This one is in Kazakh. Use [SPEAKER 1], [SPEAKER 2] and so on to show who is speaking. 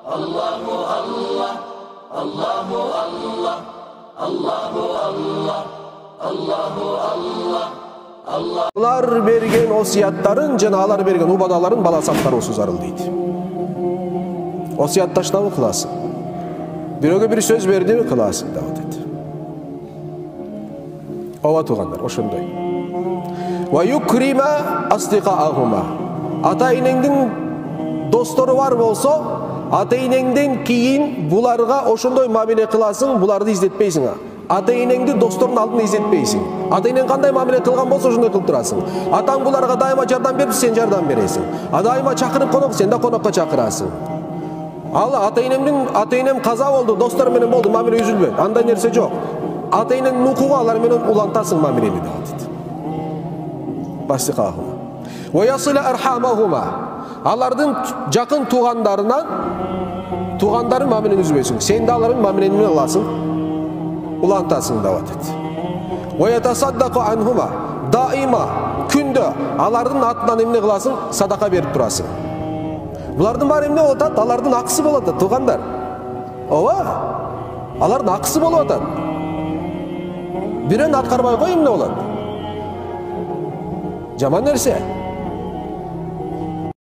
[SPEAKER 1] Allahu Allah, Allahu Allah, Allahu Allah, Allahu Allah.
[SPEAKER 2] Alar bergen osiyatların jana alar bergen ubadaların баласаттары осы зарыл дейді. Осиятташта mı kılasın? Biröge bir söz verdi mi kılasın da dedi. Ova tuğanlar, oşunday. Ve yukrima asdiqaahuma. Ata-enеңдин dostları var bolsa, ata-enеңден кейін bularga oşunday muamele kılasın, bulardı izletpeysin ha. Ата-enеңди достордун алдына изетпейсиң. Ата-enең кандай мамиле кылган болсо ошондой кылып турасың. Атаң буларга дайыма жардам берип, сен жардам бересиң. Дайыма чакырып конок, сен да конокко чакырасың. Ал ата-enем каза болду, достор менен болду, мамиле үзүлбөйт. Андай нерсе жок. Ата-enеңдин укугу алар менен улантасың мамилени дейт. Басдикахума. Ва ясила архамахума. Алардын жакын туугандарын мамилени үзбөйсүң. Сен да алардын мамилени аласың. Ulantasın davat et. Ve yetasaddaqu anhuma. Daima, күндө алардын атынан эмне кыласың? Садака берип турасың. Булардын баары эмне болуп атат? Алардын акысы болуп атат, туугандар. Ооба. Алардын акысы болуп атат. Бирөөнү аткарбай кой эмне болот? Жаман нерсе.